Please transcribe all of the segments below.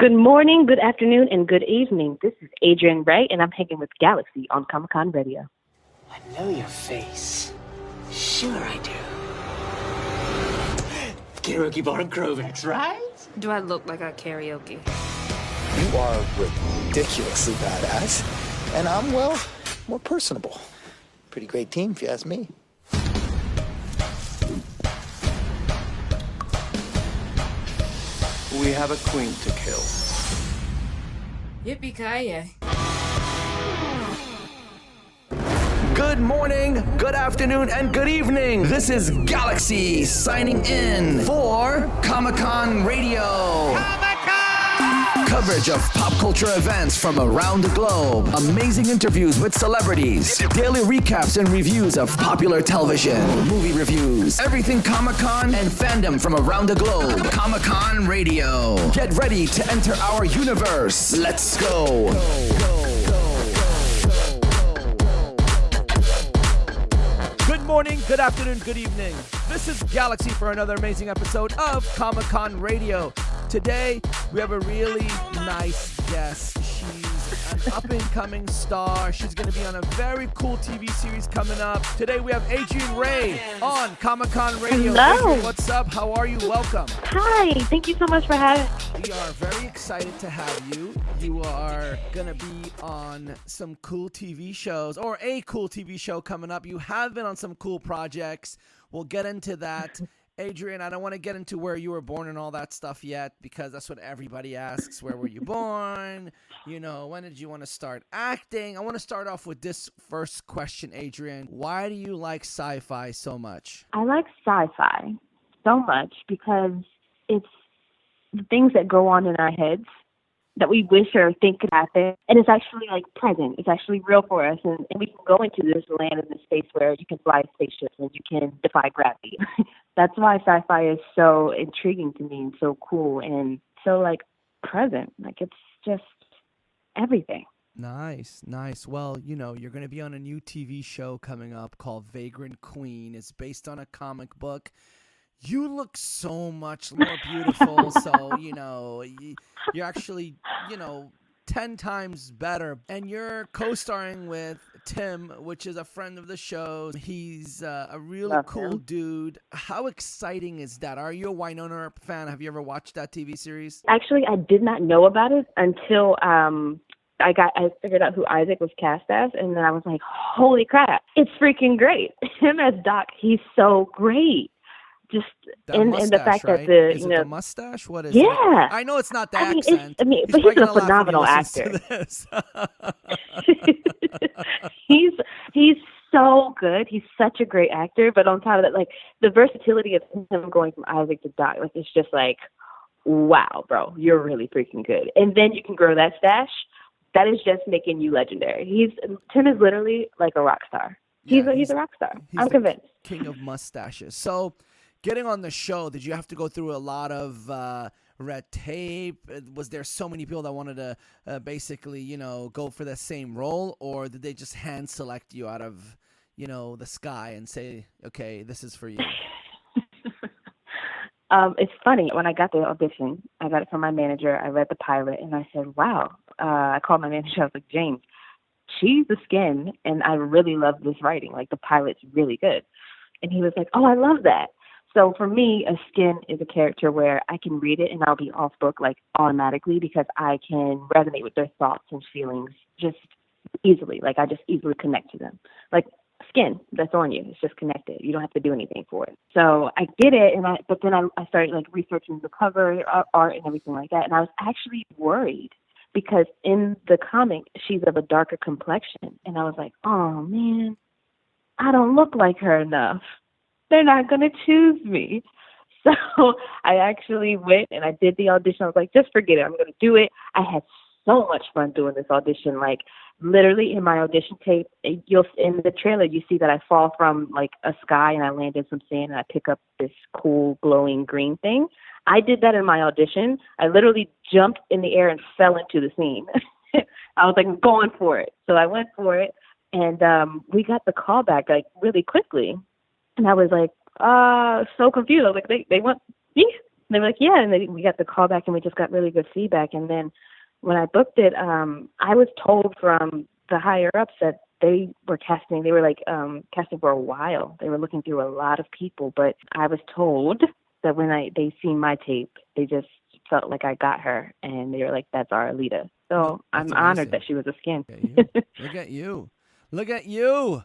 Good morning, good afternoon, and good evening. This is Adriyan Rae, and I'm hanging with Galaxy on Comic-Con Radio. I know your face. Sure I do. Karaoke bar and Krovex, right? Do I look like I karaoke? You are ridiculously badass, and I'm, well, more personable. Pretty great team, if you ask me. We have a queen to kill. Yippee-ki-yay. Good morning, good afternoon, and good evening. This is Galaxy signing in for Comic-Con Radio. Coverage of pop culture events from around the globe. Amazing interviews with celebrities. Daily recaps and reviews of popular television. Movie reviews. Everything Comic-Con and fandom from around the globe. Comic-Con Radio. Get ready to enter our universe. Let's go. Good morning, good afternoon, good evening. This is Galaxy for another amazing episode of Comic-Con Radio. Today, we have a really nice guest. She's an up-and-coming star. She's going to be on a very cool TV series coming up. Today, we have Adriyan Rae on Comic-Con Radio. Hello. Adriyan, what's up? How are you? Welcome. Hi, thank you so much for having me. We are very excited to have you. You are going to be on some cool TV shows, or a cool TV show coming up. You have been on some cool projects. We'll get into that. Adriyan, I don't want to get into where you were born and all that stuff yet, because that's what everybody asks. Where were you born? You know, when did you want to start acting? I want to start off with this first question, Adriyan. Why do you like sci-fi so much? I like sci-fi so much because it's the things that go on in our heads that we wish or think could happen. And it's actually like present. It's actually real for us. And we can go into this land in this space where you can fly spaceships and you can defy gravity. That's why sci-fi is so intriguing to me and so cool and so like present. Like it's just everything. Nice. Well, you know, you're going to be on a new TV show coming up called Vagrant Queen. It's based on a comic book. You look so much more beautiful. So, you know, you're actually, 10 times better. And you're co-starring with Tim, which is a friend of the show. He's a really cool dude. How exciting is that? Are you a Winona Earp fan? Have you ever watched that TV series? Actually, I did not know about it until I figured out who Isaac was cast as, and then I was like, holy crap, it's freaking great. Him as Doc, he's so great. Just in the fact right? that is it the mustache? What is it? I know it's not the accent. But he's a phenomenal actor. He's so good. He's such a great actor. But on top of that, like the versatility of him going from Isaac to Doc, like it's just like, wow, bro, you're really freaking good. And then you can grow that stash. That is just making you legendary. Tim is literally like a rock star. He's a rock star. I'm convinced. King of mustaches. So, getting on the show, did you have to go through a lot of red tape? Was there so many people that wanted to basically, go for the same role? Or did they just hand select you out of, the sky and say, okay, this is for you? It's funny. When I got the audition, I got it from my manager. I read the pilot, and I said, wow. I called my manager. I was like, James, she's the Skin, and I really love this writing. Like, the pilot's really good. And he was like, oh, I love that. So for me, a Skin is a character where I can read it and I'll be off book like automatically because I can resonate with their thoughts and feelings just easily. Like I just easily connect to them. Like skin that's on you. It's just connected. You don't have to do anything for it. So I did it, but then I started like researching the cover art and everything like that. And I was actually worried because in the comic, she's of a darker complexion. And I was like, oh man, I don't look like her enough. They're not going to choose me. So I actually went and I did the audition. I was like, just forget it. I'm going to do it. I had so much fun doing this audition. Like literally in my audition tape, in the trailer, you see that I fall from like a sky and I land in some sand and I pick up this cool glowing green thing. I did that in my audition. I literally jumped in the air and fell into the scene. I was like, I'm going for it. So I went for it. And we got the call back like really quickly. And I was like, so confused. I was like, they want me? they were like, yeah, and we got the call back, and we just got really good feedback. And then when I booked it, I was told from the higher ups that they were casting. They were like casting for a while. They were looking through a lot of people, but I was told that when they seen my tape, they just felt like I got her, and they were like, "That's our Alita." So That's I'm honored that she was a skin. Look at you. Look at you.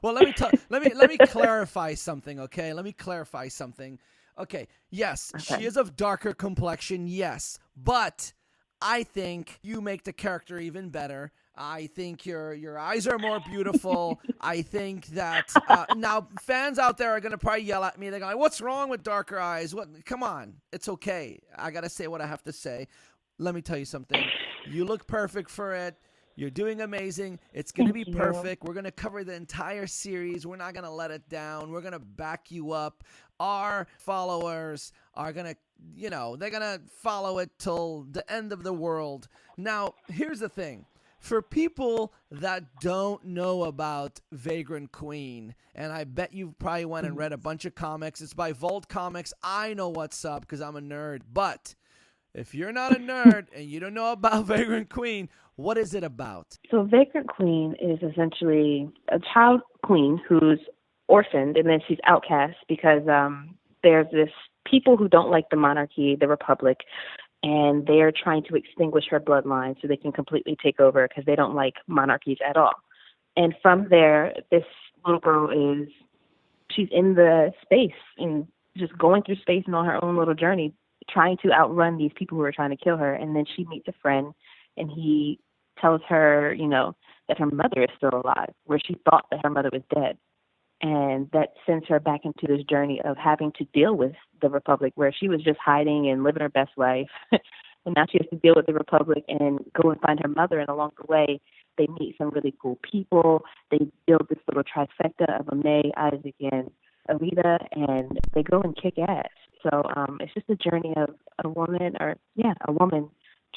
Well, let me clarify something, okay? Let me clarify something. Okay, yes, Okay. she is of darker complexion, yes, but I think you make the character even better. I think your eyes are more beautiful. I think that now fans out there are gonna probably yell at me. They're going, "What's wrong with darker eyes? What? Come on, it's okay. I gotta say what I have to say." Let me tell you something. You look perfect for it. You're doing amazing. It's going to be perfect. We're going to cover the entire series. We're not going to let it down. We're going to back you up. Our followers are going to, they're going to follow it till the end of the world. Now, here's the thing. For people that don't know about Vagrant Queen, and I bet you probably went and read a bunch of comics. It's by Vault Comics. I know what's up because I'm a nerd. But if you're not a nerd and you don't know about Vagrant Queen, what is it about? So Vagrant Queen is essentially a child queen who's orphaned, and then she's outcast because there's this people who don't like the monarchy, the republic, and they're trying to extinguish her bloodline so they can completely take over because they don't like monarchies at all. And from there, this little girl she's in the space and just going through space and on her own little journey, trying to outrun these people who are trying to kill her. And then she meets a friend, and he tells her, that her mother is still alive, where she thought that her mother was dead. And that sends her back into this journey of having to deal with the Republic, where she was just hiding and living her best life. And now she has to deal with the Republic and go and find her mother. And along the way, they meet some really cool people. They build this little trifecta of May, Isaac, and Alita, and they go and kick ass. So it's just a journey of a woman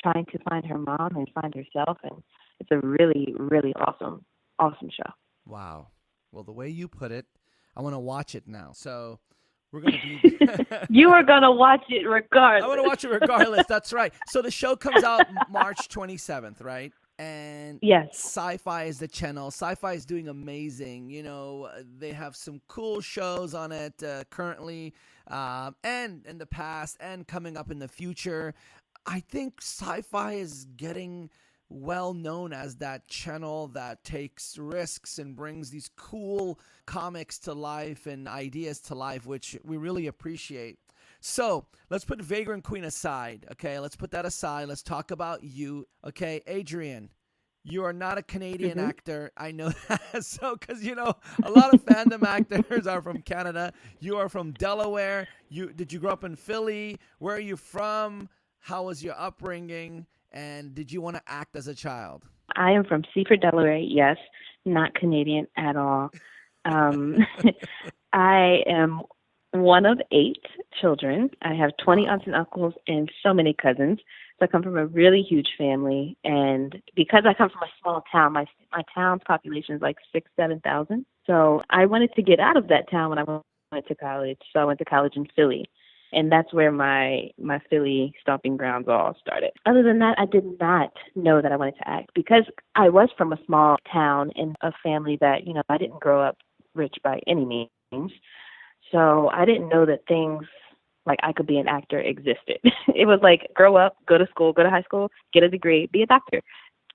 trying to find her mom and find herself, and it's a really, really awesome show. Wow. Well, the way you put it, I want to watch it now. So we're going to be... You are going to watch it regardless. I want to watch it regardless. That's right. So the show comes out March 27th, right? And yes, SyFy is the channel. SyFy is doing amazing. They have some cool shows on it currently and in the past and coming up in the future. I think SyFy is getting well known as that channel that takes risks and brings these cool comics to life and ideas to life, which we really appreciate. So let's put Vagrant Queen aside, okay? Let's put that aside. Let's talk about you, okay? Adriyan, you are not a Canadian actor. I know that. So, because, a lot of fandom actors are from Canada. You are from Delaware. Did you grow up in Philly? Where are you from? How was your upbringing? And did you want to act as a child? I am from Seaford, Delaware. Yes, not Canadian at all. I am one of 8 children. I have 20 aunts and uncles and so many cousins. So I come from a really huge family. And because I come from a small town, my town's population is like 7,000. So I wanted to get out of that town when I went to college. So I went to college in Philly. And that's where my Philly stomping grounds all started. Other than that, I did not know that I wanted to act because I was from a small town and a family that, I didn't grow up rich by any means. So I didn't know that things like I could be an actor existed. It was like, grow up, go to school, go to high school, get a degree, be a doctor.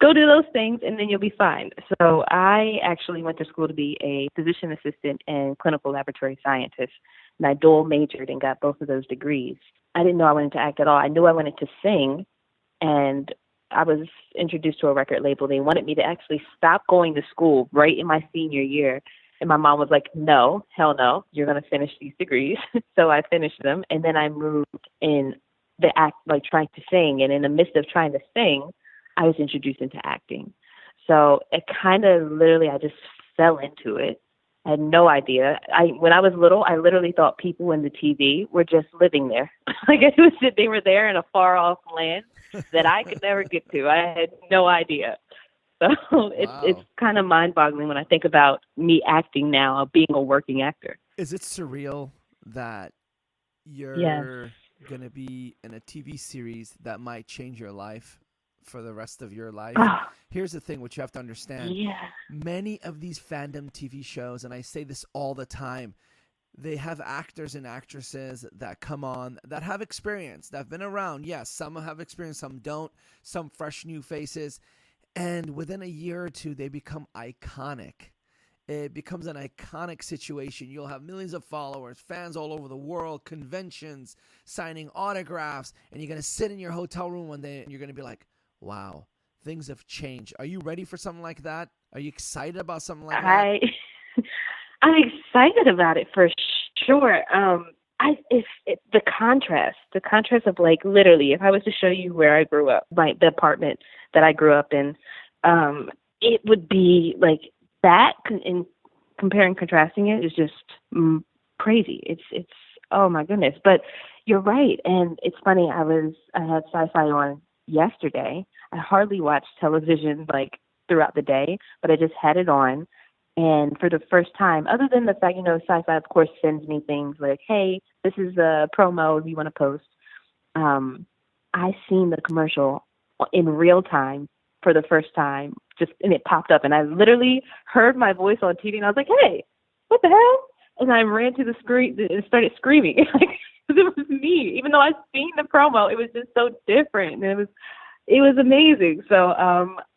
Go do those things, and then you'll be fine. So I actually went to school to be a physician assistant and clinical laboratory scientist. And I dual majored and got both of those degrees. I didn't know I wanted to act at all. I knew I wanted to sing, and I was introduced to a record label. They wanted me to actually stop going to school right in my senior year. And my mom was like, no, hell no, you're going to finish these degrees. So I finished them. And then I moved in the act, like trying to sing. And in the midst of trying to sing, I was introduced into acting. So it kind of literally, I just fell into it. I had no idea. When I was little, I literally thought people in the TV were just living there. Like it was that they were there in a far off land that I could never get to. I had no idea. So it's kind of mind boggling when I think about me acting now, being a working actor. Is it surreal that you're Yes. going to be in a TV series that might change your life for the rest of your life. Ah, Here's the thing, what you have to understand. yeah. Many of these fandom TV shows, and I say this all the time, they have actors and actresses that come on that have experience, that have been around. Yes, some have experience, some don't, some fresh new faces. And within a year or two, they become iconic. It becomes an iconic situation. You'll have millions of followers, fans all over the world, conventions, signing autographs, and you're going to sit in your hotel room one day and you're going to be like, wow, things have changed. Are you ready for something like that? Are you excited about something like that? I'm excited about it for sure. The contrast of like literally, if I was to show you where I grew up, like the apartment that I grew up in, it would be like that. In comparing, contrasting it is just crazy. It's oh my goodness. But you're right, and it's funny. I had SyFy on yesterday. I hardly watch television like throughout the day, but I just had it on. And for the first time, other than the fact, SyFy, of course, sends me things like, hey, this is a promo if you want to post. I seen the commercial in real time for the first time, and it popped up. And I literally heard my voice on TV, and I was like, hey, what the hell? And I ran to the screen and started screaming. Like, it was me. Even though I'd seen the promo, it was just so different. And it was amazing. So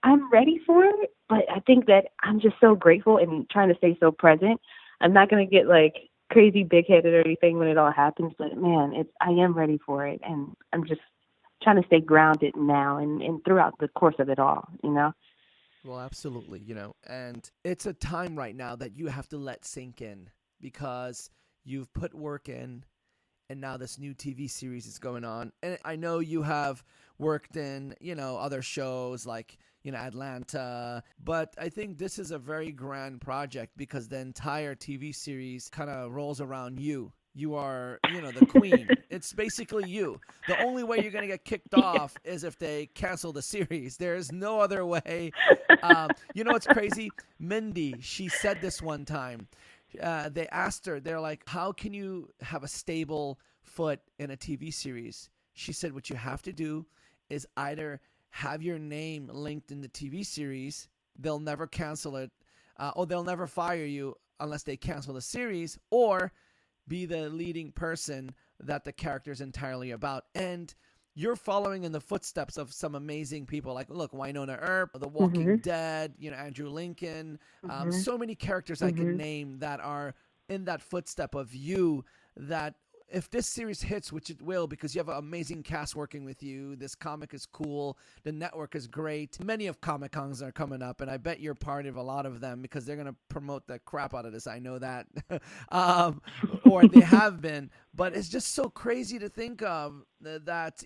I'm ready for it, but I think that I'm just so grateful and trying to stay so present. I'm not going to get like crazy big-headed or anything when it all happens, but man, I am ready for it, and I'm just trying to stay grounded now and throughout the course of it all, Well, absolutely, and it's a time right now that you have to let sink in because you've put work in. And now this new TV series is going on. And I know you have worked in, other shows like, Atlanta. But I think this is a very grand project because the entire TV series kind of rolls around you. You are, the queen. It's basically you. The only way you're going to get kicked off is if they cancel the series. There is no other way. You know what's crazy? Mindy, she said this one time. They asked her, they're like, how can you have a stable foot in a TV series? She said, what you have to do is either have your name linked in the TV series, they'll never cancel it, or they'll never fire you unless they cancel the series, or be the leading person that the character is entirely about. And you're following in the footsteps of some amazing people. Like, look, Winona Earp, The Walking Dead, Andrew Lincoln. So many characters I can name that are in that footstep of you, that if this series hits, which it will because you have an amazing cast working with you, this comic is cool, the network is great. Many of Comic-Cons are coming up, and I bet you're part of a lot of them because they're going to promote the crap out of this. I know that. Or they have been. But it's just so crazy to think of that,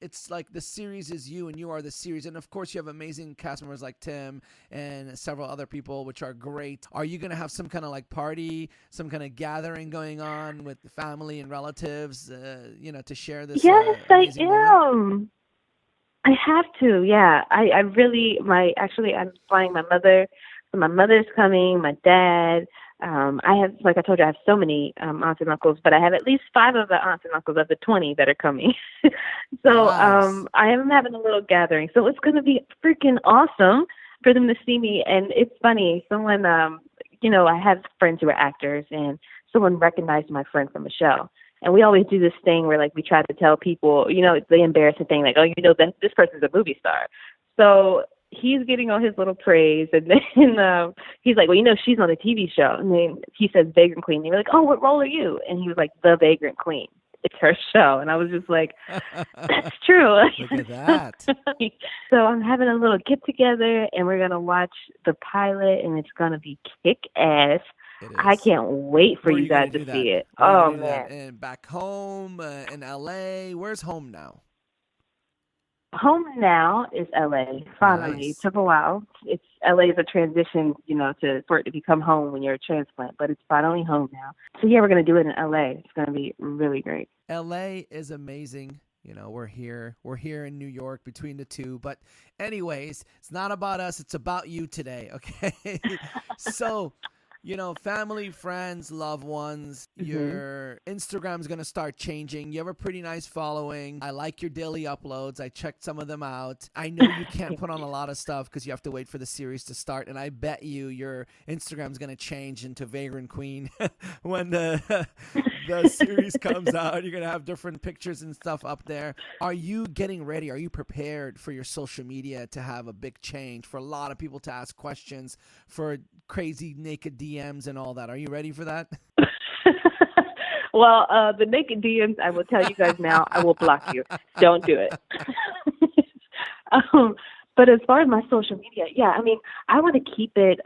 it's like the series is you and you are the series. And, of course, you have amazing cast members like Tim and several other people, which are great. Are you going to have some kind of like party, some kind of gathering going on with the family and relatives, to share this? Yes, I am. Moment? I have to, yeah. I'm flying my mother. So my mother's coming, my dad. I have, like I told you, I have so many aunts and uncles, but I have at least 5 of the aunts and uncles of the 20 that are coming. So Nice. I am having a little gathering. So it's going to be freaking awesome for them to see me. And it's funny, someone, I have friends who are actors, and someone recognized my friend from a show. And we always do this thing where, like, we try to tell people, the embarrassing thing, like, oh, that this person's a movie star. So he's getting all his little praise, and then he's like, well, she's on a TV show. And then he says Vagrant Queen. And they were like, oh, what role are you? And he was like, the Vagrant Queen. It's her show. And I was just like, that's true. Look at that. So I'm having a little get together, and we're going to watch the pilot, and it's going to be kick-ass. I can't wait for you guys to see it. Oh, man. And back home in L.A., where's home now? Home now is LA. Finally, Nice. It took a while. It's LA is a transition, for it to become home when you're a transplant, but it's finally home now. So yeah, we're gonna do it in LA. It's gonna be really great. LA is amazing. We're here in New York between the two. But anyways, it's not about us. It's about you today. Okay. So family, friends, loved ones, your Instagram's going to start changing. You have a pretty nice following. I like your daily uploads. I checked some of them out. I know you can't put on a lot of stuff because you have to wait for the series to start. And I bet your Instagram's going to change into Vagrant Queen when the series comes out. You're going to have different pictures and stuff up there. Are you getting ready? Are you prepared for your social media to have a big change, for a lot of people to ask questions, for crazy naked DMs and all that? Are you ready for that? Well, the naked DMs, I will tell you guys now, I will block you. Don't do it. But as far as my social media, I mean, I want to keep it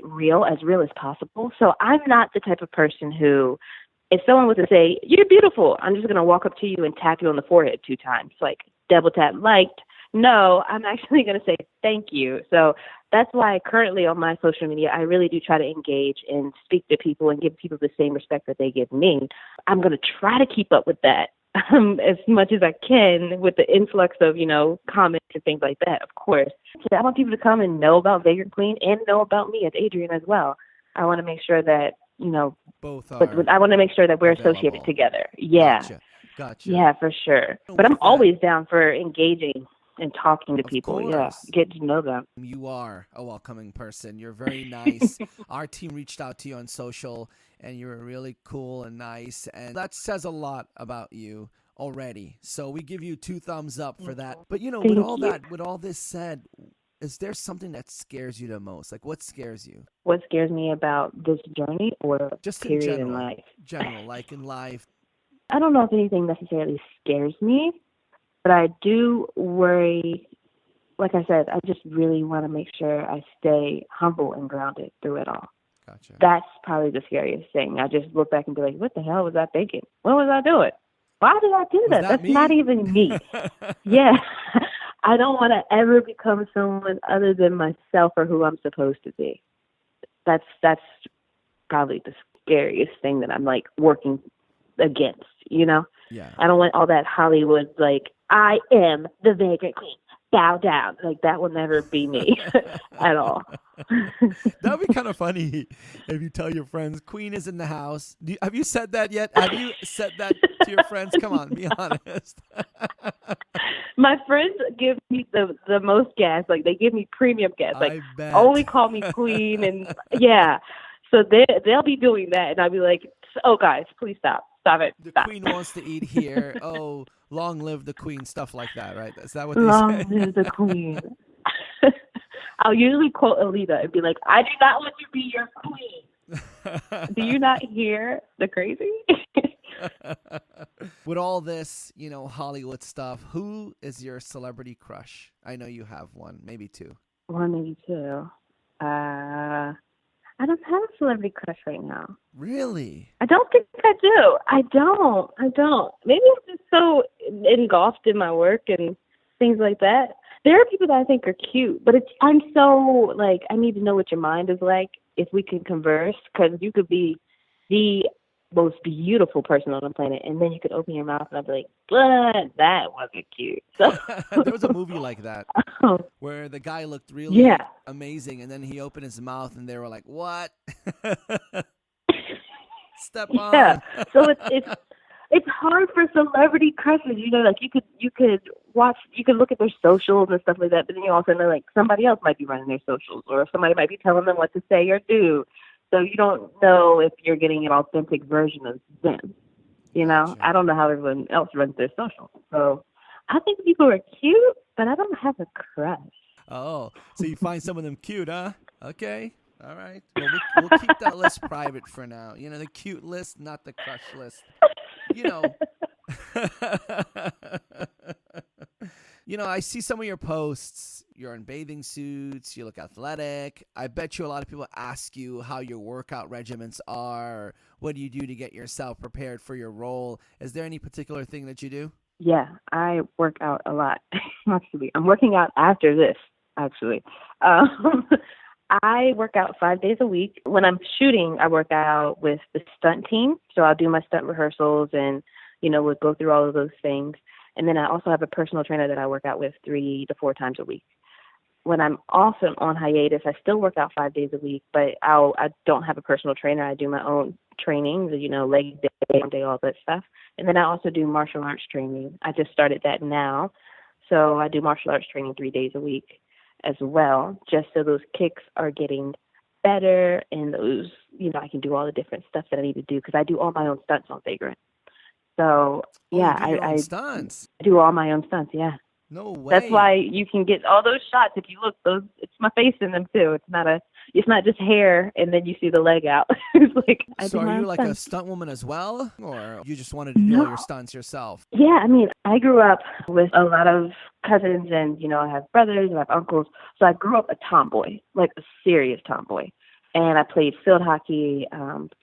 real as possible. So I'm not the type of person who, if someone was to say, "You're beautiful," I'm just going to walk up to you and tap you on the forehead 2 times, like double tap, liked. No, I'm actually going to say thank you. So that's why currently on my social media, I really do try to engage and speak to people and give people the same respect that they give me. I'm going to try to keep up with that as much as I can with the influx of, comments and things like that, of course. So I want people to come and know about Vagrant Queen and know about me as Adriyan as well. I want to make sure that, both are. But I want to make sure that we're available. Associated together. Yeah. Gotcha. Yeah, for sure. But I'm always down for engaging and talking to people. Course. Yeah, get to know them. You are a welcoming person. You're very nice. Our team reached out to you on social, and you were really cool and nice, and that says a lot about you already. So we give you 2 thumbs up for that. But with all this said, is there something that scares you the most? Like, what scares you? What scares me about this journey, or just period in general, in life? Like in life. I don't know if anything necessarily scares me, but I do worry. Like I said, I just really want to make sure I stay humble and grounded through it all. Gotcha. That's probably the scariest thing. I just look back and be like, what the hell was I thinking? What was I doing? Why did I do that? That's me? not even me. Yeah. I don't want to ever become someone other than myself or who I'm supposed to be. That's probably the scariest thing that I'm like working against, Yeah. I don't want all that Hollywood, like, I am the Vagrant Queen, bow down. Like, that will never be me at all. That would be kind of funny if you tell your friends, Queen is in the house. Have you said that yet? Have you said that to your friends? Come on, be honest. My friends give me the most gas. Like, they give me premium gas. Like, only call me Queen. And, yeah. So they'll be doing that. And I'll be like, oh, guys, please stop. Stop it. The Stop. Queen wants to eat here. Oh, long live the Queen, stuff like that, right? Is that what they say? Long live the Queen. I'll usually quote Alita and be like, I do not want to be your queen. Do you not hear the crazy? With all this, Hollywood stuff, who is your celebrity crush? I know you have one, maybe 2. 1, maybe 2. I don't have a celebrity crush right now. Really? I don't think I do. I don't. Maybe I'm just so engulfed in my work and things like that. There are people that I think are cute, but I'm so, like, I need to know what your mind is like if we can converse, because you could be the most beautiful person on the planet, and then you could open your mouth and I'd be like, but that wasn't cute. So, there was a movie like that where the guy looked really amazing, and then he opened his mouth and they were like, what? Step on. Yeah. So it's hard for celebrity crushes, like you could look at their socials and stuff like that, but then you also know, like, somebody else might be running their socials, or somebody might be telling them what to say or do. So you don't know if you're getting an authentic version of them. Gotcha. I don't know how everyone else runs their socials. So I think people are cute, but I don't have a crush. Oh, so you find some of them cute, huh? Okay. All right. Well, we'll keep that list private for now. The cute list, not the crush list. I see some of your posts. You're in bathing suits. You look athletic. I bet you a lot of people ask you how your workout regimens are. Or what do you do to get yourself prepared for your role? Is there any particular thing that you do? Yeah, I work out a lot. Actually, I'm working out after this. Actually, I work out 5 days a week. When I'm shooting, I work out with the stunt team. So I'll do my stunt rehearsals and, we'll go through all of those things. And then I also have a personal trainer that I work out with 3 to 4 times a week. when I'm off and on hiatus, I still work out 5 days a week, but I don't have a personal trainer. I do my own trainings, leg day, arm day, all that stuff. And then I also do martial arts training. I just started that now. So I do martial arts training 3 days a week as well, just so those kicks are getting better and those, I can do all the different stuff that I need to do because I do all my own stunts on Vagrant. So yeah, I stunts. do all my own stunts. Yeah. No way. That's why you can get all those shots. If you look, it's my face in them too. It's not just hair and then you see the leg out. It's like, so are you like a stunt woman as well, or you just wanted to do all your stunts yourself? Yeah, I mean, I grew up with a lot of cousins, and I have brothers and I have uncles. So I grew up a tomboy, like a serious tomboy, and I played field hockey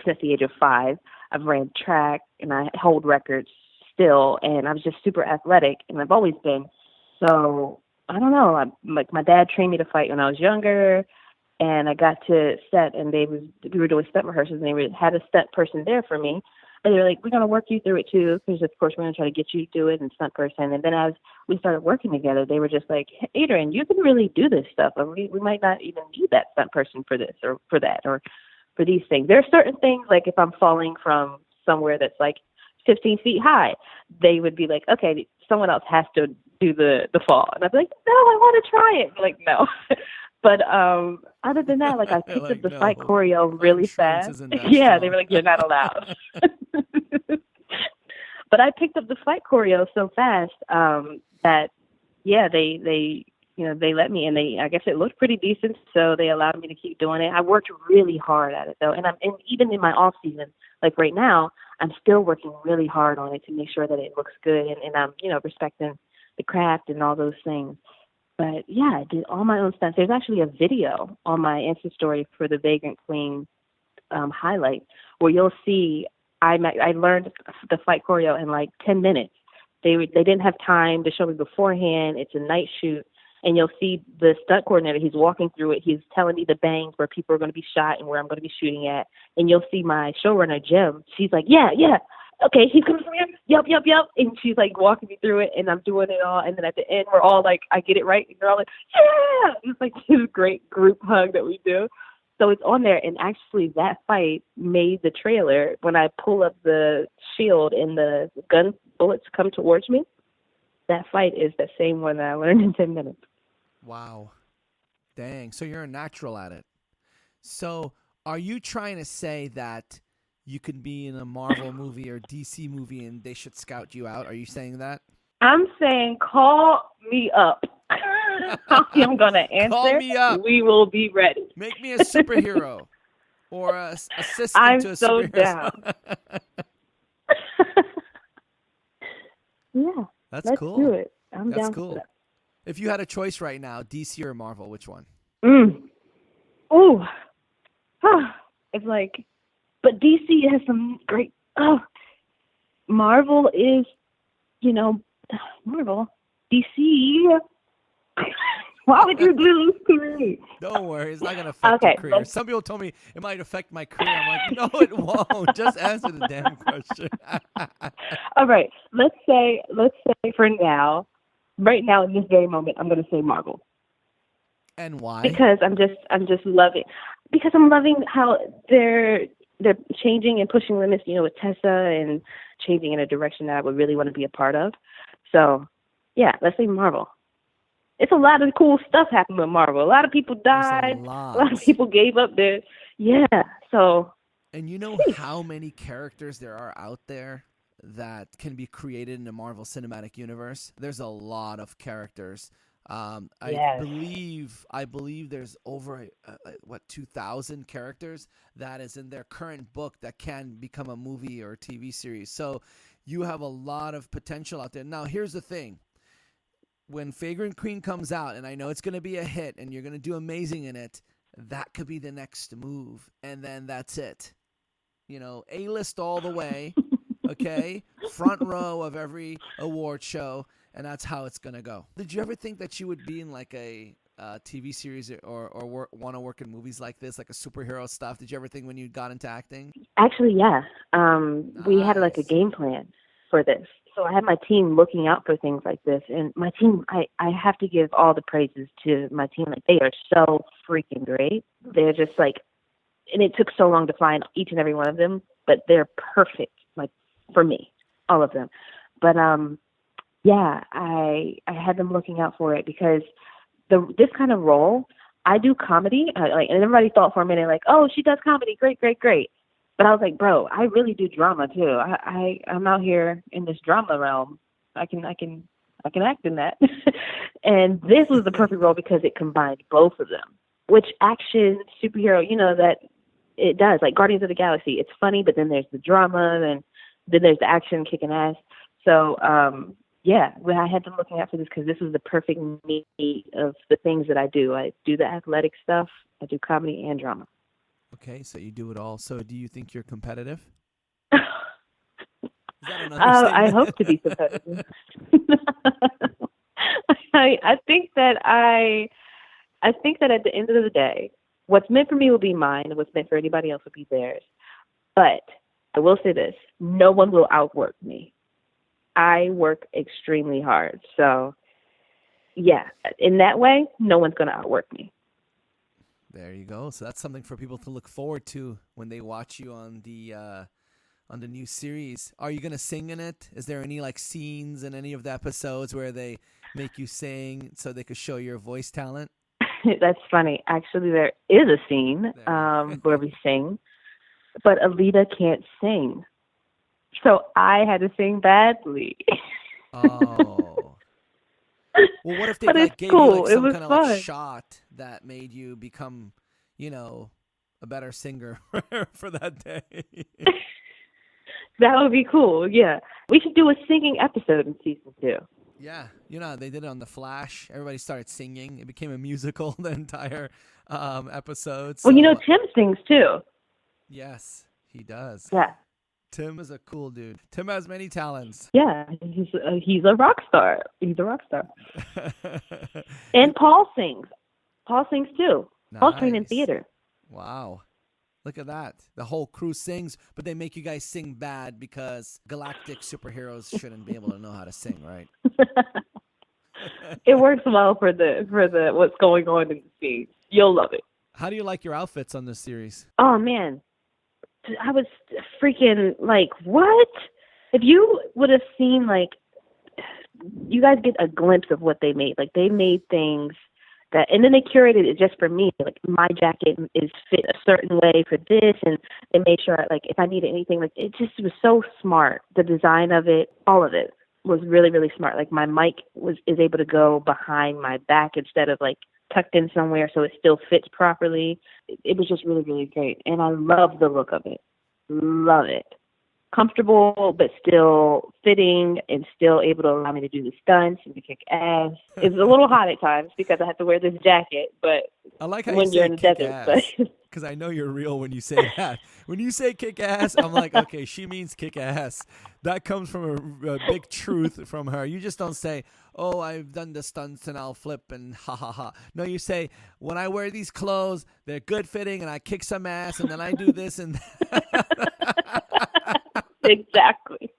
since the age of 5. I've ran track and I hold records still, and I was just super athletic, and I've always been. So I don't know. My dad trained me to fight when I was younger, and I got to set, and we were doing stunt rehearsals, and they had a stunt person there for me. And they were like, "We're gonna work you through it too, because of course we're gonna try to get you to do it and stunt person." And then as we started working together, they were just like, "Hey, Adriyan, you can really do this stuff. Or we might not even need that stunt person for this or for that or for these things." There are certain things, like if I'm falling from somewhere that's like 15 feet high, they would be like, "Okay, someone else has to do the fall." And I'd be like, "No, I want to try it." Like, no. But other than that, like I picked up the fight choreo really fast. Yeah, they were like, "You're not allowed." But I picked up the fight choreo so fast that they let me, and I guess it looked pretty decent, so they allowed me to keep doing it. I worked really hard at it though, and even in my off season, like right now, I'm still working really hard on it to make sure that it looks good, and I'm respecting the craft and all those things. But yeah, I did all my own stunts. There's actually a video on my Insta story for the Vagrant Queen highlight where you'll see I learned the fight choreo in like 10 minutes. They didn't have time to show me beforehand. It's a night shoot, and you'll see the stunt coordinator. He's walking through it. He's telling me the bangs where people are going to be shot and where I'm going to be shooting at. And you'll see my showrunner, Jim. She's like, yeah. Okay, he's coming from here. Yep. And she's like walking me through it, and I'm doing it all. And then at the end, we're all like, I get it right. And they're all like, yeah. It's like this great group hug that we do. So it's on there. And actually, that fight made the trailer. When I pull up the shield and the gun bullets come towards me, that fight is the same one that I learned in 10 minutes. Wow. Dang. So you're a natural at it. So are you trying to say that you could be in a Marvel movie or DC movie and they should scout you out? Are you saying that? I'm saying call me up. I'm going to answer. Call me up. We will be ready. Make me a superhero or a assistant to a superhero. I'm so down. Yeah. That's let's cool. Do it. I'm That's down cool. for that. If you had a choice right now, DC or Marvel, which one? Ooh. It's like, but DC has some great. Marvel is, Marvel. DC. Why would you do this to me? Don't worry, it's not going to affect your career. Some people told me it might affect my career. I'm like, no, it won't. Just answer the damn question. All right, let's say for now, right now in this very moment, I'm going to say Marvel. And why? Because I'm just loving. Because I'm loving how they're changing and pushing limits. With Tessa and changing in a direction that I would really want to be a part of. So, yeah, let's say Marvel. It's a lot of cool stuff happened with Marvel. A lot of people died. A lot of people gave up their, so. And you know how many characters there are out there that can be created in the Marvel Cinematic Universe? There's a lot of characters. I believe there's over 2,000 characters that is in their current book that can become a movie or a TV series. So you have a lot of potential out there. Now, here's the thing. When Vagrant Queen comes out, and I know it's going to be a hit and you're going to do amazing in it, that could be the next move. And then that's it. A-list all the way, okay? Front row of every award show, and that's how it's going to go. Did you ever think that you would be in like a TV series or want to work in movies like this, like a superhero stuff? Did you ever think when you got into acting? Actually, yeah. Nice. We had like a game plan for this. So I had my team looking out for things like this. And my team, I have to give all the praises to my team. Like, they are so freaking great. They're just like, and it took so long to find each and every one of them, but they're perfect, like, for me, all of them. But yeah, I had them looking out for it because this kind of role, I do comedy, and everybody thought for a minute, like, oh, she does comedy, great, great, great. But I was like, bro, I really do drama too. I'm out here in this drama realm. I can act in that. And this was the perfect role because it combined both of them. Which action superhero, that it does. Like Guardians of the Galaxy, it's funny, but then there's the drama, and then there's the action kicking ass. So yeah, when I had them looking out for this because this was the perfect meat of the things that I do. I do the athletic stuff. I do comedy and drama. Okay, so you do it all. So do you think you're competitive? Is that an understatement? I hope to be competitive. I think that at the end of the day, what's meant for me will be mine, and what's meant for anybody else will be theirs. But I will say this, no one will outwork me. I work extremely hard. So yeah, in that way, no one's going to outwork me. There you go. So that's something for people to look forward to when they watch you on the new series. Are you going to sing in it? Is there any like scenes in any of the episodes where they make you sing so they could show your voice talent? That's funny. Actually, there is a scene where we sing, but Alita can't sing. So I had to sing badly. Oh. Well, what if they gave you like some kind of like shot that made you become, a better singer for that day? That would be cool. Yeah, we should do a singing episode in season 2. Yeah, they did it on The Flash. Everybody started singing. It became a musical. The entire episode. So, well, Tim sings too. Yes, he does. Yeah. Tim is a cool dude. Tim has many talents. Yeah, he's a rock star. He's a rock star. And Paul sings. Paul sings too. Nice. Paul's trained in theater. Wow. Look at that. The whole crew sings, but they make you guys sing bad because galactic superheroes shouldn't be able to know how to sing, right? It works well for the what's going on in the scene. You'll love it. How do you like your outfits on this series? Oh man. I was freaking like, what? If you would have seen, like, you guys get a glimpse of what they made. Like, they made things that, and then they curated it just for me. Like, my jacket is fit a certain way for this, and they made sure, like, if I needed anything, like, it just was so smart. The design of it, all of it was really, really smart. Like, my mic is able to go behind my back instead of, like, tucked in somewhere so it still fits properly. It was just really, really great. And I love the look of it. Love it. Comfortable, but still fitting and still able to allow me to do the stunts and to kick ass. It's a little hot at times because I have to wear this jacket, but I like how when you're in the desert. Because I know you're real when you say that. When you say kick ass, I'm like, okay, she means kick ass. That comes from a big truth from her. You just don't say, oh, I've done the stunts and I'll flip and ha ha ha. No, you say, when I wear these clothes, they're good fitting and I kick some ass and then I do this and that. Exactly.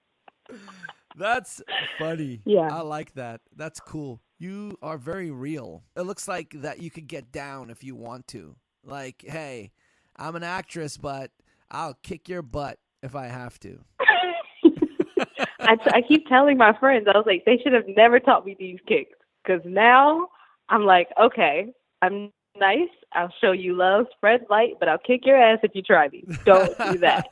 That's funny. Yeah. I like that. That's cool. You are very real. It looks like that you could get down if you want to. Like, hey, I'm an actress, but I'll kick your butt if I have to. I keep telling my friends, I was like, they should have never taught me these kicks. Because now I'm like, okay, I'm nice. I'll show you love, spread light, but I'll kick your ass if you try me. Don't do that.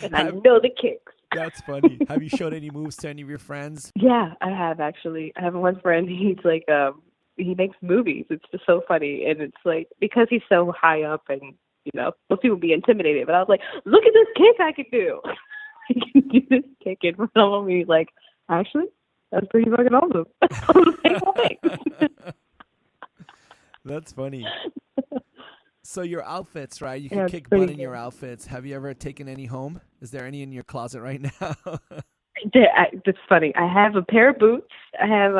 And I know the kicks. That's funny. Have you showed any moves to any of your friends? Yeah, I have actually. I have one friend, he's like, he makes movies. It's just so funny. And it's like, because he's so high up and, most people be intimidated. But I was like, look at this kick I can do. I can do this kick in front of me. He's like, actually, that's pretty fucking awesome. I was like, well, thanks. That's funny. So your outfits, right? You can kick butt in your outfits. Have you ever taken any home? Is there any in your closet right now? It's funny. I have a pair of boots. I have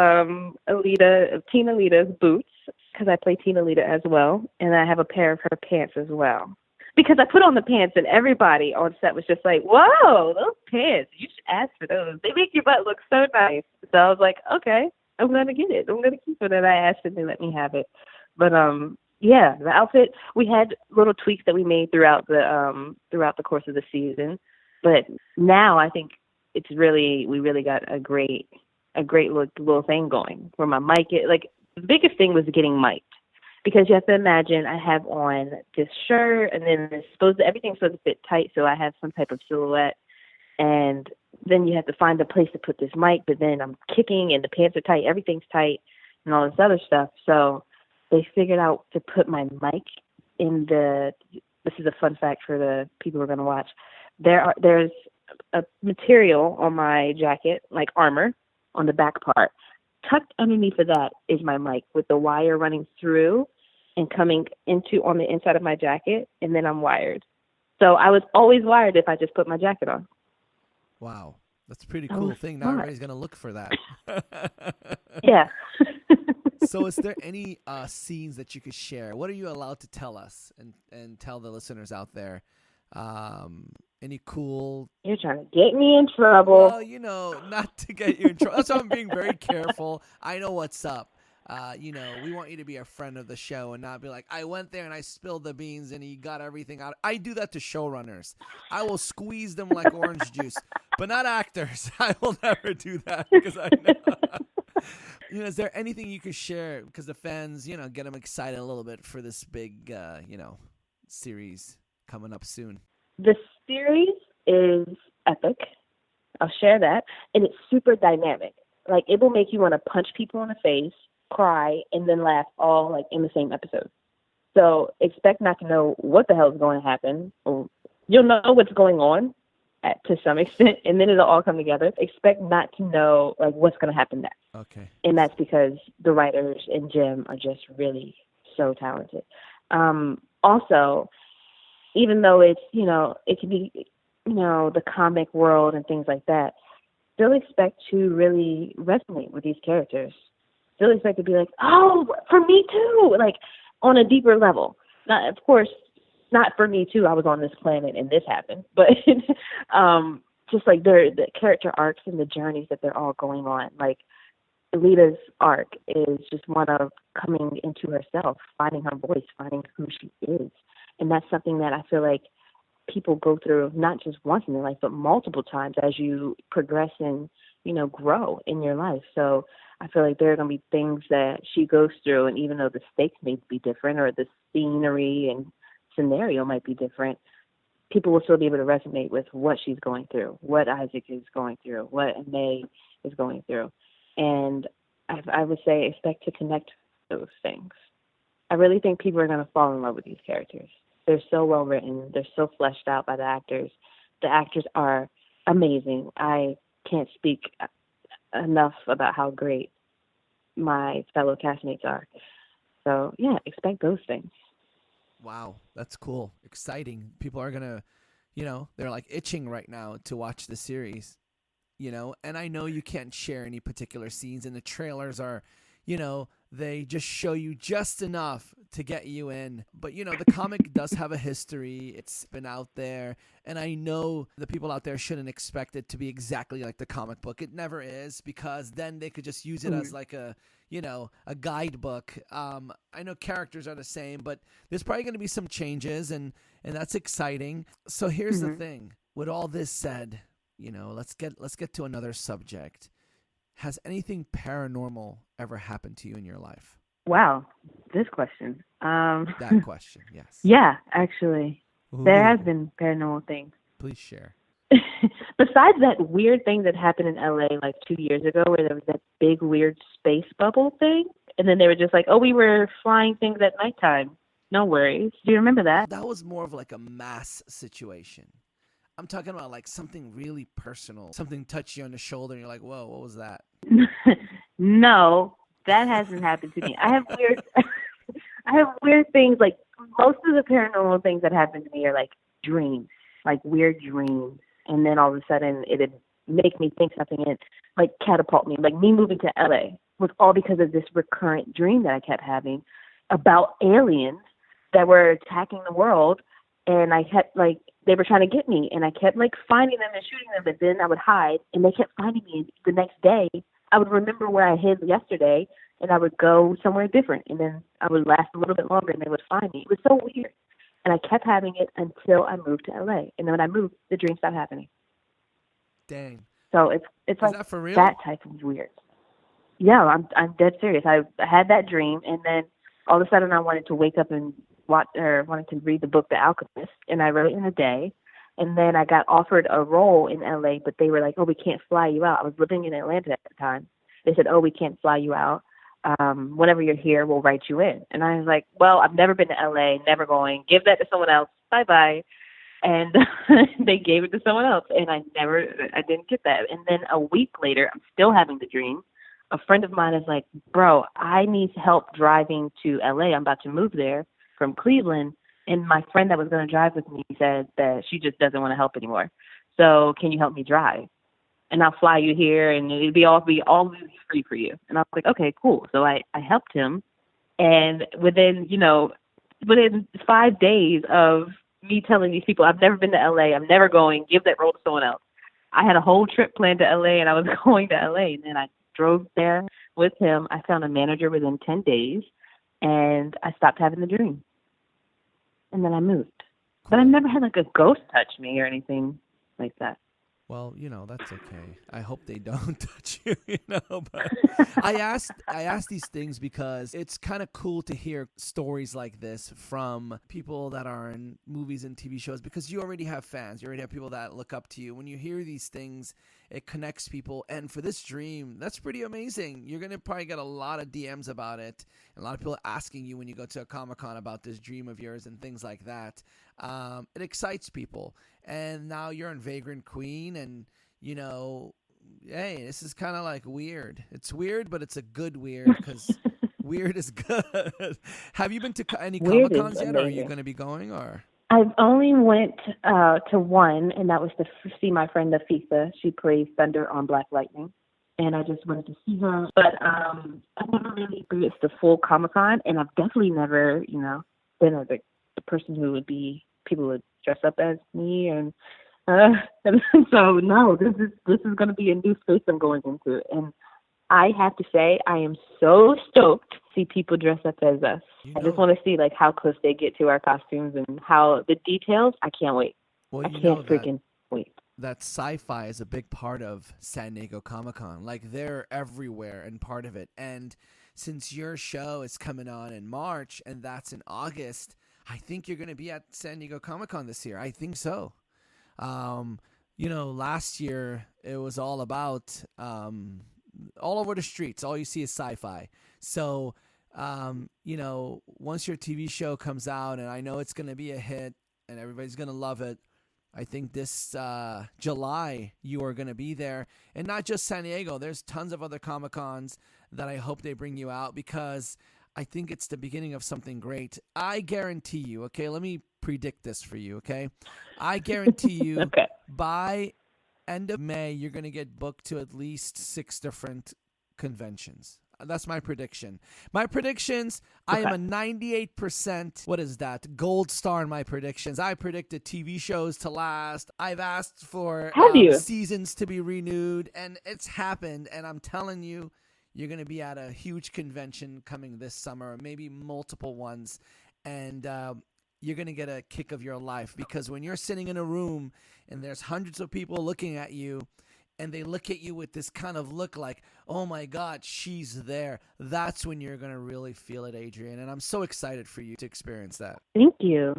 Tina Alita's boots because I play Tina Alita as well, and I have a pair of her pants as well. because I put on the pants and everybody on set was just like, whoa, those pants, you should ask for those. They make your butt look so nice. So I was like, okay, I'm going to get it. I'm going to keep it. And I asked and they let me have it. But, yeah, the outfit, we had little tweaks that we made throughout the course of the season. But now I think we really got a great little thing going where my mic, like the biggest thing was getting mic'd. Because you have to imagine I have on this shirt and then everything's supposed to fit tight, so I have some type of silhouette. And then you have to find a place to put this mic, but then I'm kicking and the pants are tight, everything's tight and all this other stuff. So they figured out to put my mic in this is a fun fact for the people who are going to watch. There's a material on my jacket, like armor, on the back part. Tucked underneath of that is my mic with the wire running through and coming on the inside of my jacket, and then I'm wired. So I was always wired if I just put my jacket on. Wow. That's a pretty cool thing. Now everybody's going to look for that. Yeah. So is there any scenes that you could share? What are you allowed to tell us and tell the listeners out there? Any cool... You're trying to get me in trouble. Well, not to get you in trouble. That's why I'm being very careful. I know what's up. We want you to be a friend of the show and not be like, I went there and I spilled the beans and he got everything out. I do that to showrunners. I will squeeze them like orange juice, but not actors. I will never do that because I know. Is there anything you could share? Because the fans, get them excited a little bit for this big, series coming up soon. The series is epic. I'll share that. And it's super dynamic. Like, it will make you want to punch people in the face, cry, and then laugh all, like, in the same episode. So expect not to know what the hell is going to happen. Or you'll know what's going on to some extent, and then it'll all come together. Expect not to know, like, what's going to happen next. Okay. And that's because the writers and Jim are just really so talented. Also, even though it's, it can be, the comic world and things like that, still expect to really resonate with these characters. Still expect to be like, oh, for me too, like on a deeper level. Not, of course, not for me too. I was on this planet and this happened, but just like the character arcs and the journeys that they're all going on. Like Alita's arc is just one of coming into herself, finding her voice, finding who she is. And that's something that I feel like people go through not just once in their life, but multiple times as you progress and, grow in your life. So I feel like there are going to be things that she goes through, and even though the stakes may be different or the scenery and scenario might be different, people will still be able to resonate with what she's going through, what Isaac is going through, what May is going through. And I would say expect to connect those things. I really think people are going to fall in love with these characters. They're so well written. They're so fleshed out by the actors. The actors are amazing. I can't speak enough about how great my fellow castmates are. So, yeah, expect those things. Wow, that's cool. Exciting. People are going to, they're like itching right now to watch the series, and I know you can't share any particular scenes, and the trailers are, they just show you just enough to get you in. But, the comic does have a history. It's been out there. And I know the people out there shouldn't expect it to be exactly like the comic book. It never is, because then they could just use it as like a guidebook. I know characters are the same, but there's probably going to be some changes, and that's exciting. So here's the thing. With all this said, let's get to another subject. Has anything paranormal ever happened to you in your life? Wow, this question. That question, yes. Yeah, actually. Ooh. There has been paranormal things. Please share. Besides that weird thing that happened in LA like 2 years ago where there was that big weird space bubble thing, and then they were just like, oh, we were flying things at nighttime. No worries. Do you remember that? That was more of like a mass situation. I'm talking about like something really personal. Something touched you on the shoulder and you're like, whoa, what was that? No, that hasn't happened to me. I have weird things. Like most of the paranormal things that happen to me are like dreams, like weird dreams. And then all of a sudden it'd make me think something and like catapult me. Like me moving to LA was all because of this recurrent dream that I kept having about aliens that were attacking the world. and I kept like they were trying to get me, and I kept like finding them and shooting them, and then I would hide, and they kept finding me. And the next day, I would remember where I hid yesterday, and I would go somewhere different, and then I would last a little bit longer, and they would find me. It was so weird, and I kept having it until I moved to LA, and then when I moved, the dream stopped happening. Dang. So it's Is like that for real? that type of weird. Yeah, I'm dead serious. I had that dream, and then all of a sudden I wanted to wake up and wanted to read the book The Alchemist, and I wrote it in a day. And then I got offered a role in LA, but they were like, "Oh, we can't fly you out." I was living in Atlanta at the time. They said, "Oh, we can't fly you out. Whenever you're here, we'll write you in." And I was like, "Well, I've never been to LA, never going. Give that to someone else. Bye-bye." And they gave it to someone else, and I didn't get that. And then a week later, I'm still having the dream. A friend of mine is like, "Bro, I need help driving to LA. I'm about to move there from Cleveland." And my friend that was going to drive with me said that she just doesn't want to help anymore. So can you help me drive? And I'll fly you here, and it'll be all free for you. And I was like, okay, cool. So I helped him. And within 5 days of me telling these people, I've never been to LA, I'm never going, give that role to someone else, I had a whole trip planned to LA, and I was going to LA. And then I drove there with him. I found a manager within 10 days, and I stopped having the dream. And then I moved. Cool. But I've never had like a ghost touch me or anything like that. Well, that's okay. I hope they don't touch you, but I asked these things because it's kind of cool to hear stories like this from people that are in movies and TV shows, because you already have fans. You already have people that look up to you. When you hear these things, it connects people. And for this dream, that's pretty amazing. You're going to probably get a lot of DMs about it. And a lot of people asking you when you go to a Comic-Con about this dream of yours and things like that. It excites people. And now you're in Vagrant Queen, and, hey, this is kind of like weird. It's weird, but it's a good weird, because weird is good. Have you been to any Comic-Cons yet, or are you going to be going, or? I've only went to one, and that was to see my friend Nafisa. She plays Thunder on Black Lightning, and I just wanted to see her. But I've never really experienced the full Comic-Con, and I've definitely never, been the person who people would dress up as me, and so no, this is going to be a new space I'm going into, and I have to say I am so stoked to see people dress up as us. I just want to see like how close they get to our costumes and how the details. I can't wait. Well, I can't freaking wait. That SyFy is a big part of San Diego Comic-Con. Like, they're everywhere and part of it. And since your show is coming on in March and that's in August, I think you're going to be at San Diego Comic-Con this year. I think so. Last year it was all about all over the streets. All you see is SyFy. So, once your TV show comes out, and I know it's going to be a hit and everybody's going to love it, I think this July you are going to be there. And not just San Diego. There's tons of other Comic-Cons that I hope they bring you out, because I think it's the beginning of something great. I guarantee you, okay, let me predict this for you, okay? I guarantee you okay. By end of May, you're going to get booked to at least 6 different conventions. That's my prediction. My predictions, okay. I am a 98%, what is that, gold star in my predictions. I predicted TV shows to last. I've asked for seasons to be renewed, and it's happened, and I'm telling you, you're going to be at a huge convention coming this summer, maybe multiple ones, and you're going to get a kick of your life, because when you're sitting in a room and there's hundreds of people looking at you, and they look at you with this kind of look like, oh my God, she's there, that's when you're going to really feel it, Adriyan. And I'm so excited for you to experience that. Thank you.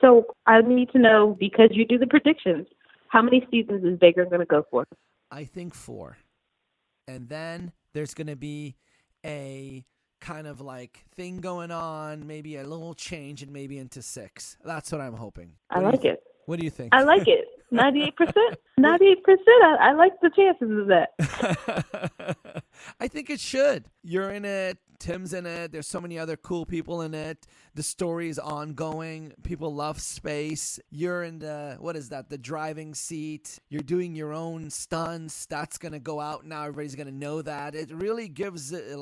So I need to know, because you do the predictions, how many seasons is Vagrant going to go for? I think 4. And then there's going to be a kind of like thing going on, maybe a little change, and maybe into 6. That's what I'm hoping. I like it. What do you think? I like it. 98%? 98%? I like the chances of that. I think it should. You're in it Tim's in it. There's so many other cool people in it. The story is ongoing. People love space. You're in the driving seat. You're doing your own stunts. That's going to go out now. Everybody's going to know that. It really gives it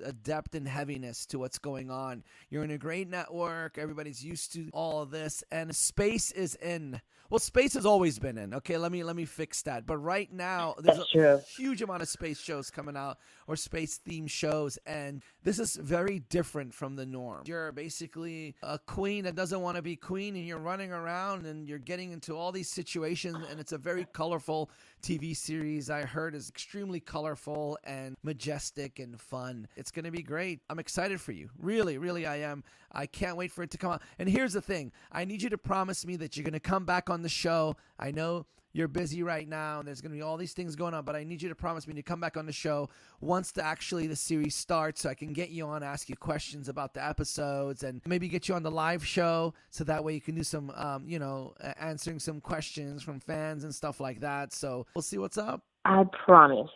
a depth and heaviness to what's going on. You're in a great network. Everybody's used to all of this. And space is in. Well, space has always been in. Okay, let me fix that. But right now, there's a huge amount of space shows coming out or space-themed shows, and this is very different from the norm. You're basically a queen that doesn't want to be queen, and you're running around, and you're getting into all these situations, and it's a very colorful TV series. I heard is extremely colorful and majestic and fun. It's going to be great. I'm excited for you. Really, really, I am. I can't wait for it to come out. And here's the thing. I need you to promise me that you're going to come back on the show. I know you're busy right now, and there's going to be all these things going on, but I need you to promise me to come back on the show once the series starts so I can get you on, ask you questions about the episodes, and maybe get you on the live show so that way you can do some, answering some questions from fans and stuff like that. So we'll see what's up. I promise.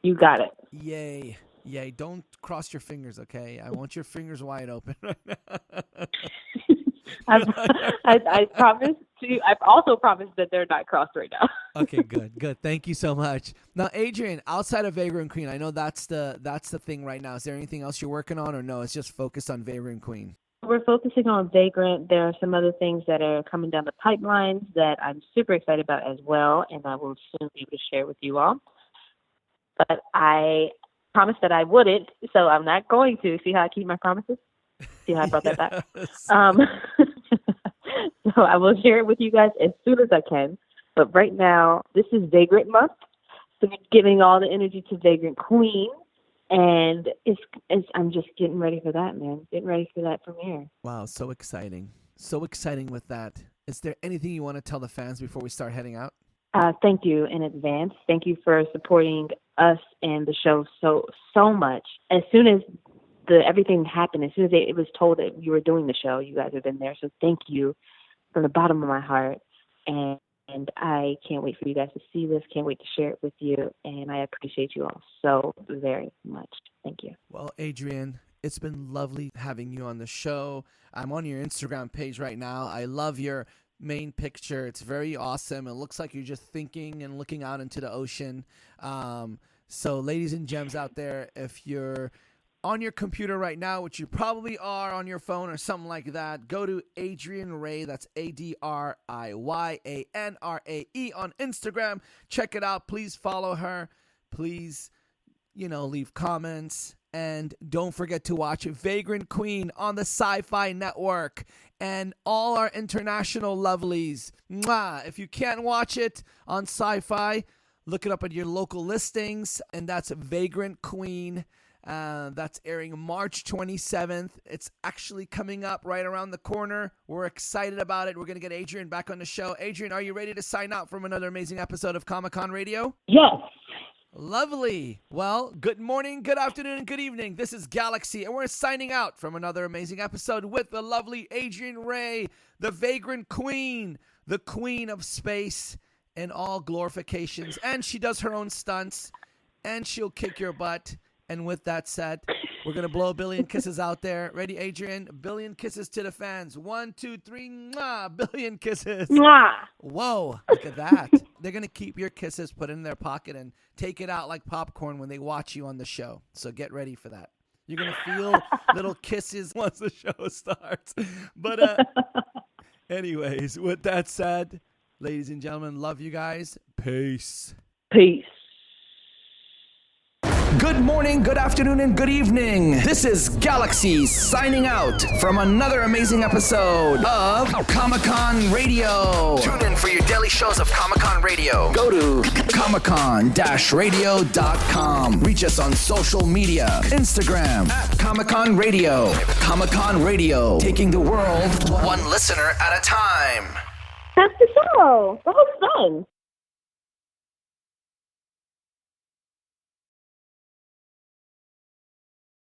You got it. Yay. Yay. Don't cross your fingers, okay? I want your fingers wide open right now. I promise to. I've also promised that they're not crossed right now. Okay, good. Thank you so much. Now, Adriyan, outside of Vagrant Queen, I know that's the thing right now. Is there anything else you're working on, or no? It's just focused on Vagrant Queen. We're focusing on Vagrant. There are some other things that are coming down the pipelines that I'm super excited about as well, and I will soon be able to share with you all. But I promised that I wouldn't, so I'm not going to. See how I keep my promises? See how I brought that back? So I will share it with you guys as soon as I can. But right now, this is Vagrant Month. So we're giving all the energy to Vagrant Queen. And I'm just getting ready for that, man. Getting ready for that premiere. Wow, so exciting. So exciting with that. Is there anything you want to tell the fans before we start heading out? Thank you in advance. Thank you for supporting us and the show so much. As soon as everything happened, as soon as it was told that you were doing the show, you guys have been there. So thank you from the bottom of my heart. And I can't wait for you guys to see this. Can't wait to share it with you. And I appreciate you all so very much. Thank you. Well, Adriyan, it's been lovely having you on the show. I'm on your Instagram page right now. I love your main picture. It's very awesome. It looks like you're just thinking and looking out into the ocean. So ladies and gems out there, if you're on your computer right now, which you probably are on your phone or something like that, go to Adriyan Rae. That's ADRIYANRAE on Instagram. Check it out. Please follow her. Please, leave comments. And don't forget to watch Vagrant Queen on the SyFy network and all our international lovelies. Mwah! If you can't watch it on SyFy, look it up at your local listings. And that's Vagrant Queen. That's airing March 27th. It's actually coming up right around the corner. We're excited about it. We're going to get Adriyan back on the show. Adriyan, are you ready to sign out from another amazing episode of Comic-Con Radio? Yes. Lovely. Well, good morning, good afternoon, and good evening. This is Galaxy, and we're signing out from another amazing episode with the lovely Adriyan Rae, the Vagrant Queen, the queen of space and all glorifications. And she does her own stunts, and she'll kick your butt. And with that said, we're going to blow a billion kisses out there. Ready, Adriyan? A billion kisses to the fans. 1, 2, 3, mwah, billion kisses. Mwah. Whoa, look at that. They're going to keep your kisses put in their pocket and take it out like popcorn when they watch you on the show. So get ready for that. You're going to feel little kisses once the show starts. But anyways, with that said, ladies and gentlemen, love you guys. Peace. Peace. Good morning, good afternoon, and good evening. This is Galaxy signing out from another amazing episode of Comic-Con Radio. Tune in for your daily shows of Comic-Con Radio. Go to comiccon-radio.com. Reach us on social media, Instagram at Comic-Con Radio. Comic-Con Radio, taking the world one listener at a time. That's the show. The whole fun.